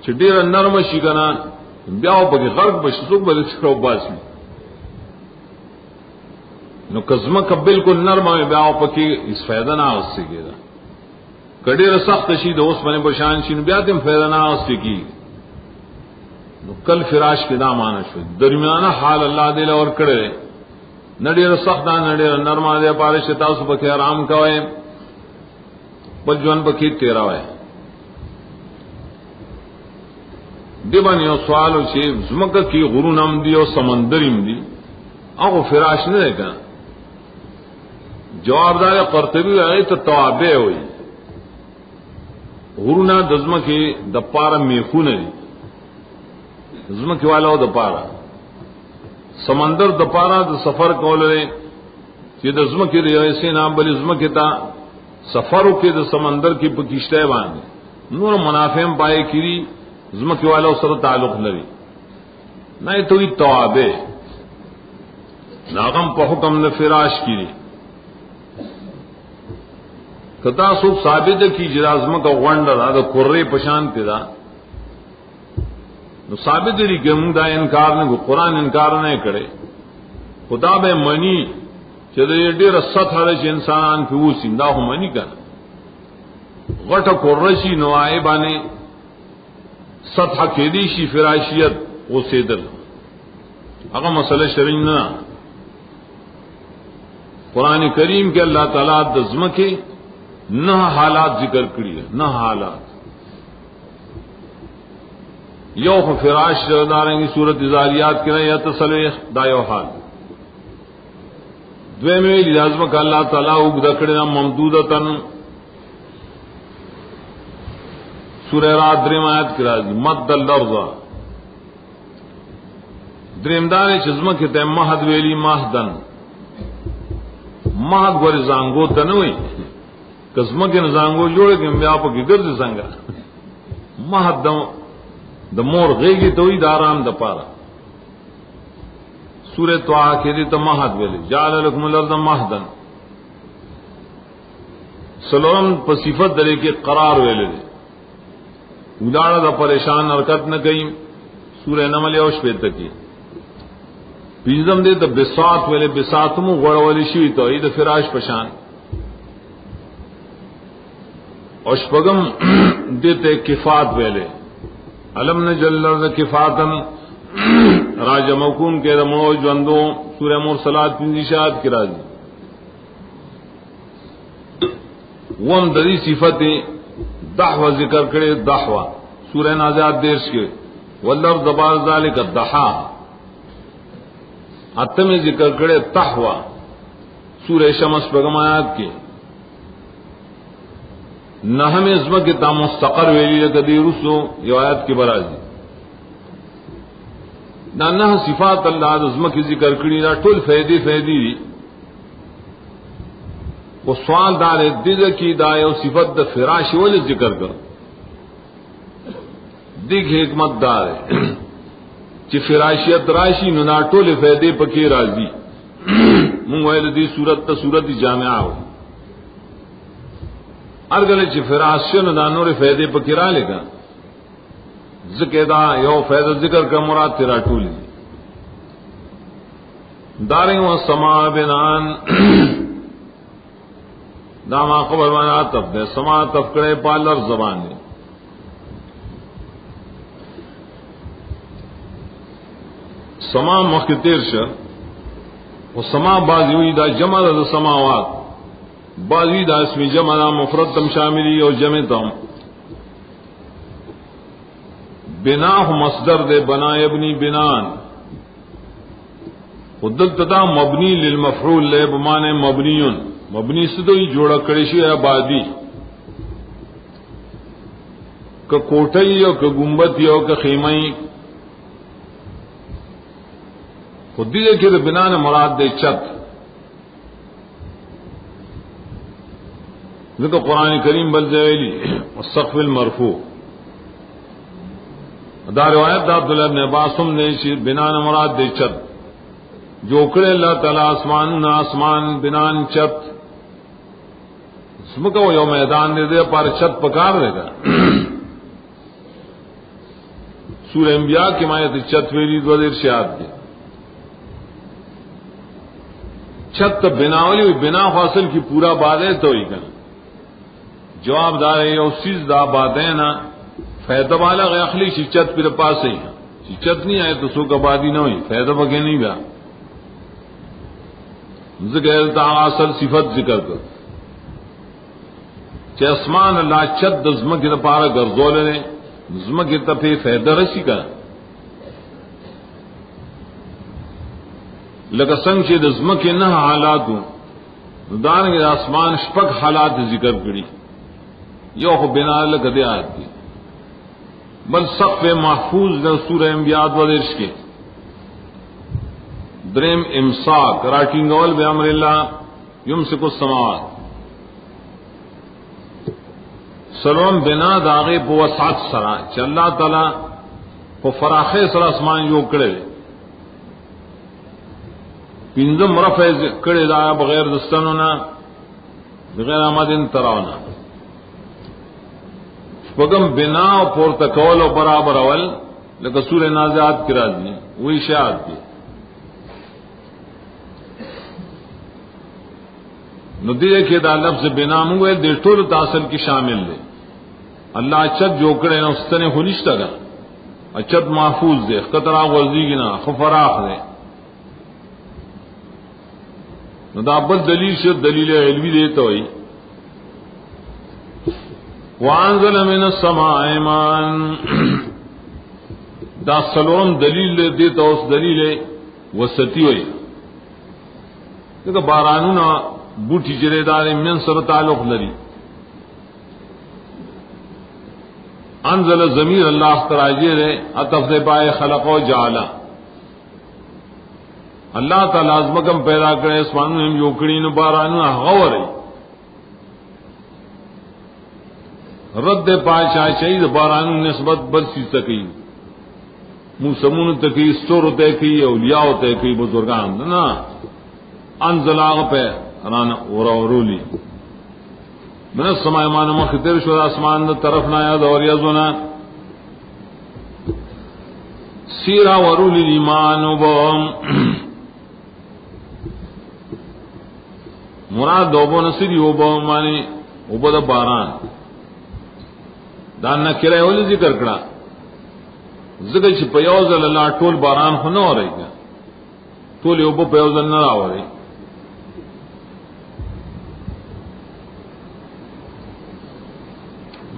Speaker 1: چې ډېر نرم شي کنه بیا په غرق بشي څوک به څو باسي نو کزما ک بالکل نرم بیا په کې اس فائدہ نه اوسېږي کډېر سخت شي د اوس باندې بشان شي بیا دې فائدہ نه اوسېږي نو کل فراش کې دا معنی شو درمیانه حال الله دې لور کړې نډېر سخت نه نډېر نرم دې پاره شي تاسو په کې آرام کوئ بل ځوان په کې تیرا وای دیوان یو سوالو چې زمکه کې غرونم دی او سمندریم دی هغه فراش نه ده کنه جوابدار قرطبی هغه ته توابع وي غرونا د زمکه د پاره میخونه دي زمکه والو د پاره سمندر د پاره د سفر کولې چې د زمکه ریاسي نام بل زمکه تا سفرو کې د سمندر کې په کیشته باندې نور منافع پای کړي زمکه والو سره تعلق لري نه ته وی توابع ناغم په حکم نه فراش کړي کدا سو ثابت کی جرازم کا غونډه دا کورې پشان ته دا نو ثابت دی کہ موږ دا انکار نه کو قرآن انکار نه کړي خدا به منی چې دې ډېر سطح چې انسانان په وسی دا هم منی کړه غټه قرشی نوای باندې سطح کې دي شي فراشیت اوسېدل هغه مسله شرعي نه قرآن کریم کے اللہ تعالیٰ دزم کے نہ حالات ذکر کری ہے نہ حالات یو فراش داریں گی صورت ازاریات کی یا تسلیخ دا یو حال دوے میں لازم کا اللہ تعالیٰ اگدکڑنا ممدودتن سورہ رات دریم آیت کی راضی مد اللرض دریم دار چزم کے تے مہد ویلی مہدن مہد گوری زانگو تنوی قسمہ کے نزانگو جوڑے کہ بیا پا کی گرد سنگا مہد دا مور غیگی توی دارام دا پارا سورہ توحا کے دی تا مہد ویلی جعل لکم الارض مہدن سلورم پا صفت دلے کے قرار ویلی دی ادارا دا پریشان حرکت نہ کئی سورہ نمل اوش پہ تکی پیزم دے تو بساط ویلے بساطمو غڑ والی شوی تو عید فراش پشان اوشپگم دیتے کفات ویلے علم نجل لرد کفاتن راج موکون کے رمو جوندو سورہ مرسلات پندیشات کی راجی وم دری صفت دحوہ ذکر کرے دحوہ سورہ نازعات دیرش کے واللرد بعد ذالک الدحا اتم ذکر کرے تحوا سورہ شمس پیغمایات کے نہم عزم کے تا مستقر ویلی لقدی رسو یہ آیت کی برازی نہ صفات اللہ عزم کی ذکر کری نا ٹول فیدی فیدی وہ سوال دار دل کی دائے و صفت دا فراش ولی ذکر کر دیکھ حکمت دار ہے چې فراشیت راشی نو ناټول فائدې پکې راځي مونږ وایو دې صورت ته صورت جامعه و ارګل چې فراشیت نو نور فائدې پکې را لګا ذکر دا یو فائدہ ذکر کا مراد تیرا ټول دي داریں و سما بنان دا ما خبر وانا تب دے سما تفکڑے پالر زبان دے سما مخکتیر شا و سما بازی ہوئی دا جمع دا سماوات بازی دا اسمی جمع دا مفرد تم شاملی اور جمع تم بنا مصدر دے بنا ابنی بنان خدل تدا مبنی للمفعول لے بمانے مبنیون مبنی سدوئی جوڑا کڑیشی آبادی کا کوٹئی اور کا گنبد اور کا خیمئی خود دیکھے تو بنا نے مراد دے چت تو قرآن کریم بل جیلی سقف المرفوع دا روایت دا عبداللہ ابن عباسم نے بنا نے مراد دے چت جو کرے اللہ تعالی آسمان آسمان بنان چت اسم کا وہ یو میدان دے دے پر چت پکار دے گا سورہ انبیاء کی مایت چت ویلی دو دیر شہاد کی چھت بنا والی بنا فاصل کی پورا بادے تو ہی کر جواب دار ہے او چیز دا بادے نا فائدہ والا غیخلی چت پھر پاس ہی چت نہیں آئے تو سو کا بادی نہ ہوئی فائدہ بگے نہیں گا ذکر اصل صفت ذکر کر کہ اسمان اللہ چت دزم کی پارا گرزول نے دزم کی تفے فائدہ رسی کا لکه څنګه چې د ځمکې نه حالاتو دانګ آسمان شپږ حالات ذکر کړي یو خو بنا لکه دی آیت دی بل سقف محفوظ د سورہ انبیاء د ورش کې دریم امساک راټینګول به امر الله یمسک السماوات سلام بنا داغه په وسعت سره چې الله تعالی په فراخه سره اسمان یو کړی پینزم رفع کړي دا بغیر دستانو نه بغیر آمدن تراونا شپږم بنا او پورته کول او برابر اول लगा सूरह नाज़िआत की राजी वही शायद की नदीए के दा लफ्ज बेनाम हुए दे टोल तासल की शामिल ले अल्लाह अचद जो करे ना उसने खुनिश्ता का अचद महफूज दे खतरा वर्जी ना खफराख दे नदाबत दलील से दलील इल्मी देता हुई वांजल मिन समाए मान दा सलोम दलील देता उस दलील वसती हुई देखो बारानू ना बूटी जरेदार मिन सर ताल्लुक लरी अंजल जमीर अल्लाह तराजिर अतफ से पाए खलको जाला अल्लाह ताला अज़मकम पैदा करे आसमानों में योकड़ी न बारानू गवर रद्द पाशा शहीद बारानू निस्बत बरसी सकी मुसमून तकी स्टोर तय की औलिया तय की बुजुर्गान ना अनजलाग पे राना औरोली मैंने समय मान मखतिर शुदा आसमान तरफ ना याद और यजुना सीरा वरूली ईमान मुराद ओबो नसीरी ओबो मानी ओबो द बारान दान न किराए वाले जिक्र करा जिक्र छि पयोजल अल्लाह टोल बारान हो न हो रही क्या टोल ओबो पयोजल न रहा हो रही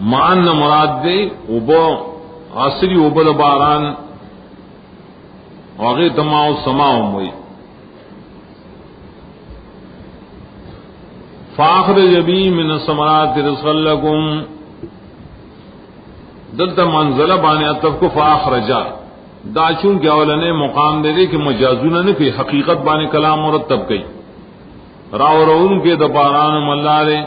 Speaker 1: मान न मुराद दे ओबो आसरी ओबो द बारान आगे तमाओ समाओ हुई फाखर जबी मिन समरात रिज़्क़लकुम दलता मंज़ला बाने अतफ को फाखरजा दाचूं के औलने मुकाम दे दे कि मजाजूना ने कोई हकीकत बाने कलाम मुरतब कई राव रउन के दबारान मल्लारे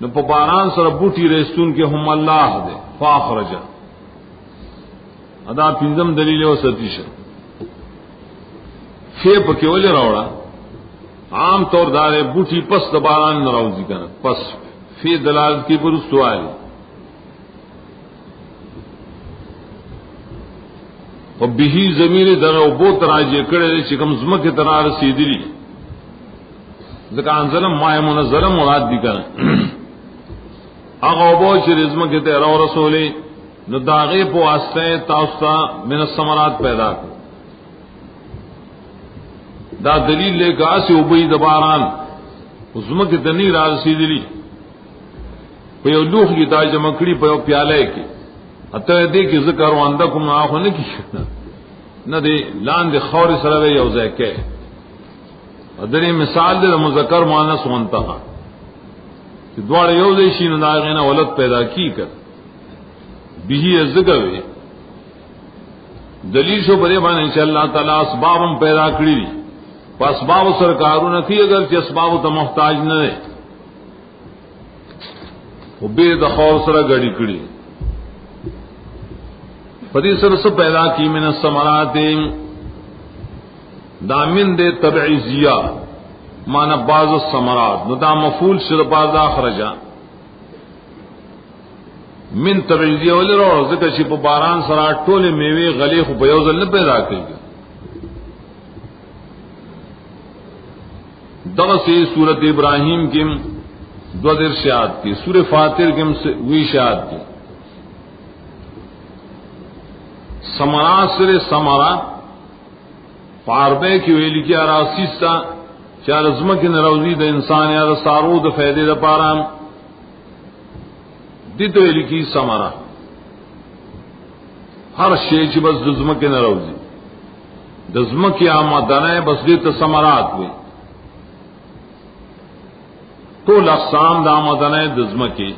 Speaker 1: न पबारान सर बूटी रेस्तून के हम अल्लाह दे फाखरजा अदा पिंजम दलील व सतीश फे पके वले रावड़ा आम तौर दारे बूटी पस दबारान नराउजी कर पस फे दलाल की पुरुष आए और बिही जमीन दर बो तराजे कड़े चिकम जुम की तरह रसीदली जकान जलम माय मुनज़लम मुराद दी कर अगबो चिरिज्म के तेरा रसूले न दागे पो आस्ते ताउस्ता मिन समरात पैदा कर दा दलील लेका से उबई दबारान उसम के तनी रसीदली पे लूख की ताज मकड़ी पे प्याले की अतः दे कि जिक्र वांदा कुम आंखों ने की न दे लान दे खौर सरवे यौज़े के अदरी मिसाल दे मुज़क्कर मुअन्नस वंता कि द्वार यौज़े शीन दागे ना वलद पैदा की कर बिही जिक्र वे दलील शो बरे बाने अल्लाह ताला असबाब पैदा करी असबाब सरकारों ने थी अगर कि असबाब तो मोहताज न रहे वो बेदखौर सर गड़ी कड़ी पति सर से पैदा की मैंने समराते दामिन दे तबईजिया माना बाज समरात नुदा मफूल शिर बाजा खरजा मिन तबईजिया वाले रो जिक्र छिप बारान सरा टोले मेवे गले को बयोजल न पैदा करेगा दवा से सूरत इब्राहिम किम द्वदिर शाद की सूर्य फातिर किम से वी शाद की समरा सिर समरा पारबे की वेली की आरासीसा चार अजम की नरौजी द इंसान या सारूद फैदे द पाराम दित वेली की समरा हर शेच बस दुजम के नरौजी दजम की आमदना बस दित समरात हुई तो लफ्साम दामदन दजम की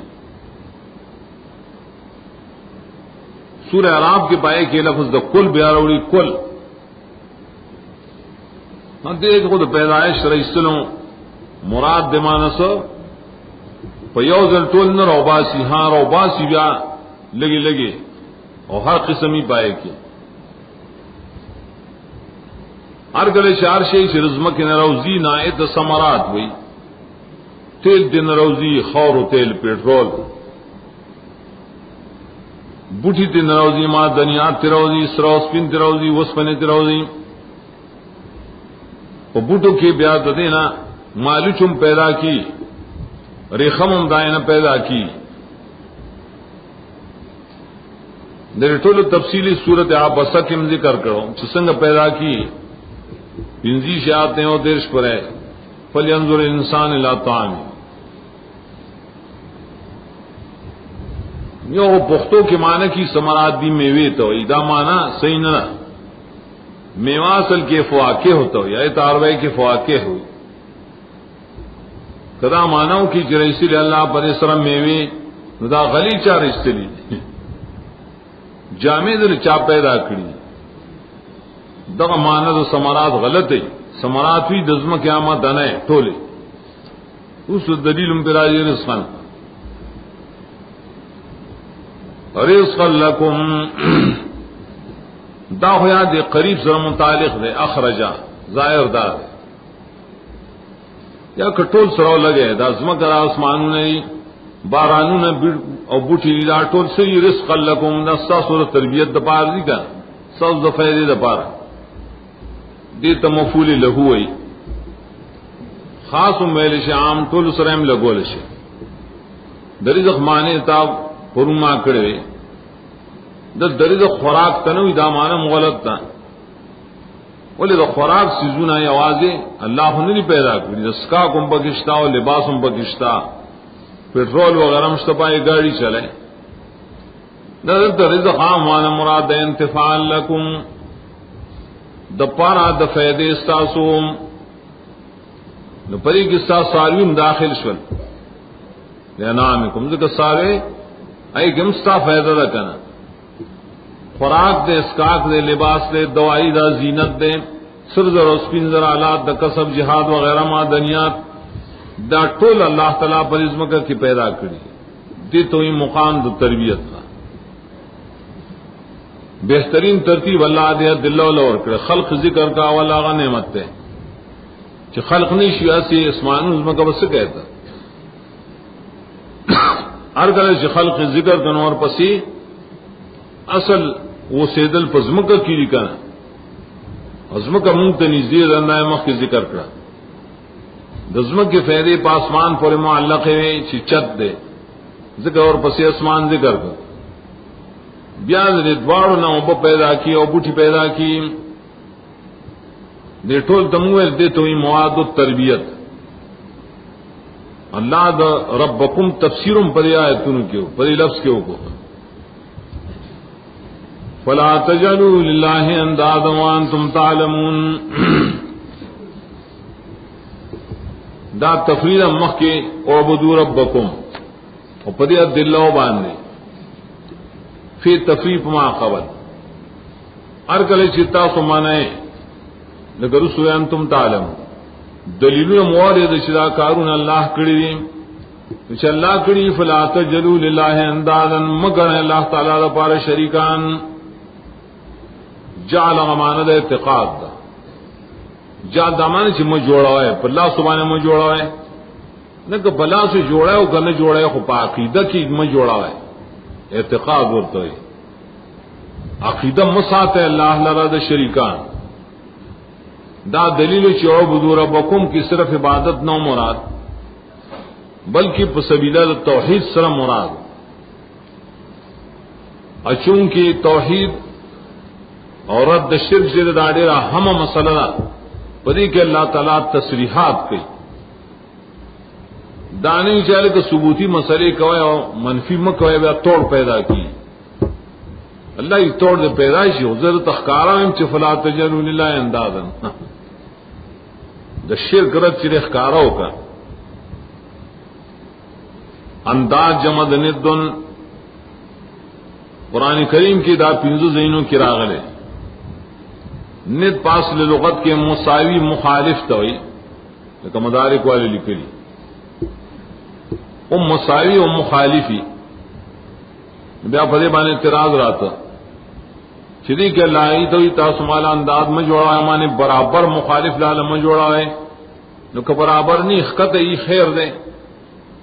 Speaker 1: सूरह अराब के पाए के लफ्ज द कुल ब्यारोड़ी कुल देख खुद पैदाइश रईसलों मुराद दिमानस पयोजल टोल न रोबासी हाँ रोबासी ब्या लगे लगे और हर किस्म ही पाए के हर गले चार शे रिज्म के नरौजी नायत समरात हुई तेल दिन रोजी खौर तेल पेट्रोल बूटी तिरौजी मादनियात तिरौजी स्रोस्पिन तिरौजी वस्पने तिरौजी और बूटों की ब्याज देना मालूचुम पैदा की रेखम दायना पैदा की निर्टोल तफसीली सूरत आप बसकिम जिक्र करो संग पैदा की पिंजी से आते हैं और देश पर है फलयंजुर इंसान इला तामी यो पुख्तों के माने की समरादी मेवे तो इदा माना सही न मेवा असल के फवाके होता हो या तारवे के फवाके हो कदा मानव की जरैसी अल्लाह परिश्रम मेवे नुदा गली चार इस्तली जामेद चा पैदा करी दगा माना तो समरात गलत है समरात हुई दजम क्यामा दने टोले उस दलील उम्पराजी रिस्कन रिस्कल्लकुम दाहुया दे करीब सर मुतालिक दे अखरजा जाहिर दार या कटोल सरो लगे दजम करा आसमानू नहीं बारानू ने और बूटी लीला टोल से रिस्कल्लकुम नस्सा सूरत तरबियत दपार दी का सब दफेदे दपार दे तमफूल लहू आई खास उमेल से आम टोल सरम लगोल से दरिजक माने ताब पुरुमा करे दरिज खुराक तनवी दामाना मुगलत था बोले तो खुराक सीजुना आवाजे अल्लाह ने पैदा करी रस्का कुम बकिश्ता और लिबास बकिश्ता पेट्रोल वगैरह मुस्तफा गाड़ी चले दरिज खाम माना मुराद इंतफाल लकुम दपारा दफेदे स्तासुम परी किस्सा सारवीम दाखिल शल नाम कुम सारे आई गिमस्ता फायदा दा कना खुराक दे इसकाक दे लिबास दे दवाई दा जीनत दे सुरजर और स्पिंजर आलात द कसब जिहाद वगैरह मादनियात दा टोल अल्लाह तआला पर इज्म की पैदा करी दे तो ही मुकाम द तरबियत का बेहतरीन तरतीब अल्लाह दे दिल्ला और कर खल्क जिक्र का वाला गा नेमत है कि खल्क नहीं शिया से इस्मान उज्म का बस कहता हर गले से खल्क जिक्र करना और पसी असल वो सेदल पजमक की लिखना अजमक का मुंह तनीजी रंदा मख के जिक्र करा दजमक के फैदे पासमान पर मुअल्लक़ है चिचत दे जिक्र और पसी आसमान जिक्र कर ब्याज ने द्वार ना उब पैदा की और बूटी पैदा की नेठोल तमुए दे तो ही मुआद तरबियत अल्लाह द रब्बकुम तफसीरुम पर आयतुन के पर लफ्ज के को फला तजलू लिल्लाहि अंदादन व अंतुम तालमून दा तफरीद मख के उबुदू रब्बकुम और पदिया दिल्लो बांधे फिर तफरीफ मा खबर हर कले चित्ता सुमाने नगर सुयान तुम तालम दलील मोरद शिदा कारून अल्लाह कड़ी अल्लाह कड़ी फला तजलू लिल्लाहि अंदादन मगर अल्लाह ताला दा पार शरीकान जाल अमानत एतकाद जाल दामान से मुझ जोड़ा है पल्ला सुबह मुझ जोड़ा है न कि बला से जोड़ा है गन जोड़ा है खुपा अकीदा की मुझ जोड़ा है एतकाद बोलते है अकीदा मसात है अल्लाह लरा शरीकान दा दलील चौबुदू रब्बकुम की सिर्फ इबादत न मुराद बल्कि सबीला तौहीद सर मुराद अचूं की तौहीद और रद्द शिर्क से दाड़ेरा हम मसला पदी के अल्लाह ताला तसरीहात कई दाने विचारे के सबूती मसले कवे और मनफी म कवे वे तोड़ पैदा की अल्लाह इस तोड़ दे पैदाइश हो जरूरत अखकारा में चिफला तजलू लिल्लाहि अंदाजन द शिर्क रद चिर अखकारा का अंदाज जमद निदन कुरान करीम की दा पिंजु जैनों की रागले निद पास लुगत के मुसावी मुखालिफ तो लेकिन मदारिक वाले लिखली वो मुसावी और मुखालिफी ब्या फदे बाने इतराज रहा था श्री के लाई तो तासुमाला अंदाज में जोड़ा है माने बराबर मुखालिफ लाल में जोड़ा है नुक बराबर नहीं खत ही खैर दे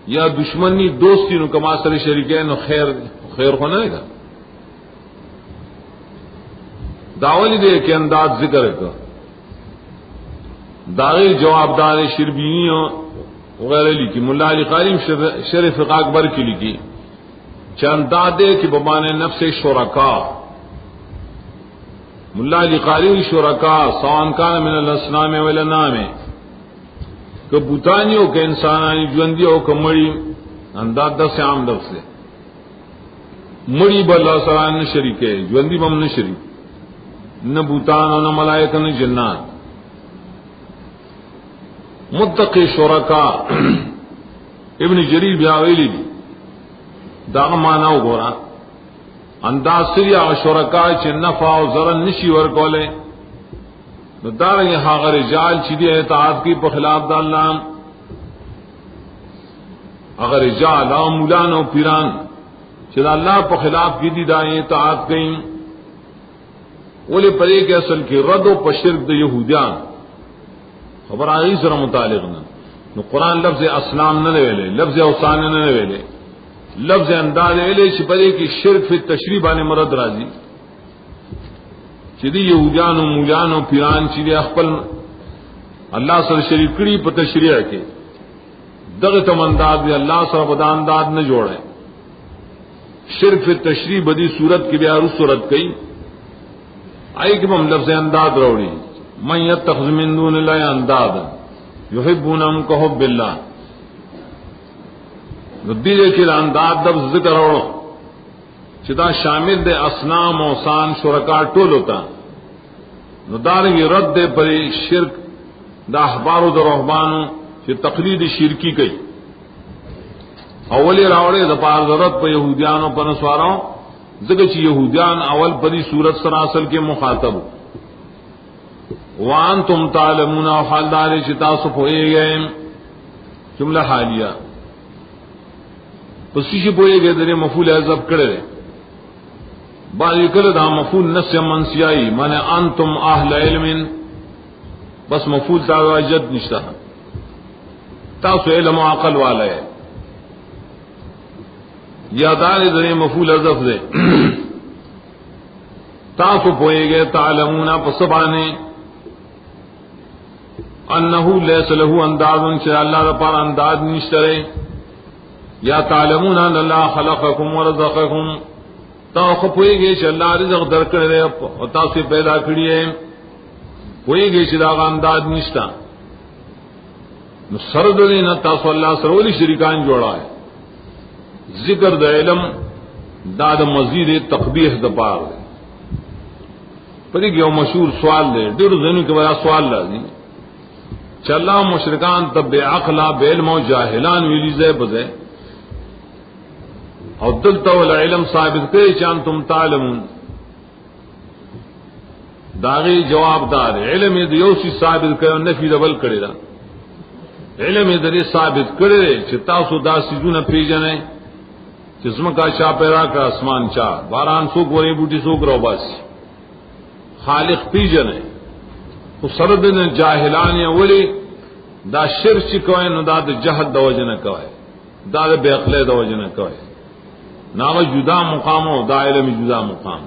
Speaker 1: या दुश्मनी दोस्ती नुकमा सर शरीक है नो खैर खैर होना है दावली दे के अंदाज जिक्र कर दागे जवाबदार शिरबीनी वगैरह लिखी मुल्ला अली कारी शरीफ अकबर की लिखी चंदादे की बबाने नफ्स शुरका मुल्ला अली कारी शुरका सवान कान मिनल असनाम वल नाम के बुतानियों के इंसानी ज्वंदियों को मड़ी अंदाज से आम लफ्ज से मड़ी बल्ला सरान न शरीक है ज्वंदी बम न शरीक न भूतान और न मलायक न जन्नात मुत्तक़ी शुरका इब्न जरीर ब्यावेली दाग माना गोरा अंदाज सिरिया शुरका च नफा और जरन निशी वर कोले तो दार यहां अगर रिजाल चिदी एताद की बखिलाफ दालाम अगर रिजाल मुलान और पीरान चिदा अल्लाह बखिलाफ की दी दाएं एताद कहीं बोले परे के असल की रद व पशिर्क द यहूदियान खबर आई सर मुतालिक न कुरान लफ्ज असलाम न वेले लफ्ज औसान न वेले लफ्ज अंदाज वेले छिपरे की शिरक फिर तशरीफ आने मरद राजी चिदी यहूदियान मूलान और पीरान चिदी अखपल अल्लाह सर शरीफ कड़ी पर तशरीह के दग तम अंदाज अल्लाह सर बदा अंदाज न जोड़े शिरक फिर तशरीफ बदी सूरत की बिहार उस सूरत कई आई कि हम लफ्ज अंदाज रौड़ी मैं यत्तखिज़ मिन दूनिल्लाहि अंदाद युहिब्बूनहुम कहुब्बिल्लाह दिले के अंदाज लफ्ज जिक्र हो चिदा शामिल दे असनाम औसान शुरका टोल होता नुदार ये रद्द दे परी शिरक दा अहबार द रहबानो कि तकलीद शिरकी कई अवली रावड़े दपार जरत पर यहूदियानों पर नस्वारों जगह यहूदियान अवल परी सूरत सरासल के मुखातब वान तुम तालमुना हालदार चितासुफ होए गए जुमला हालिया उसी बोए गए दरे मफूल अजब करे बाजी कर दा मफूल नस्य मनसियाई माने अन तुम आहल इल्मिन बस मफूल तावाजद निश्ता तासु इल्म अकल वाला है यादार दरे मफूल अजब दे तासु बोए गए तालमुना पसबाने अन्नहु लैस लहु अंदाजुन से अल्लाह पर अंदाज निश्तरे या तालमुन अन अल्लाह खलक़कुम व रज़क़कुम तो पोएगे कि अल्लाह रिज़्क़ दर करे और तासे पैदा करिए पोएगे कि दा अंदाज निश्ता सरद ने तासो अल्लाह सरोली शरीकान जोड़ा है जिक्र द इल्म दाद मजीद तकबीह द पार परी गयो मशहूर सवाल दे डेढ़ दिन के बड़ा सवाल लाजी चला मुशरिकान तब बेअक़ला बेइल्म जाहिलान विलीज़े बजे और दिल तो इल्म साबित करे चान तुम तालमुन दागी जवाबदार इल्म दियोसी साबित करे नफी डबल करेगा इल्म दरे साबित करे चिता सुदा सिजुन पेजने जिस्म का चा पैरा का आसमान चा बारान सूख वरी बूटी सूख रो बस खालिक पीजने तो सरद ने जाहिलान या वली दा शिरक कहे न दाद जहद दवजन कहे दाद बेअक़ले दवजन कहे ना जुदा मुकाम हो दा इल्म जुदा मुकाम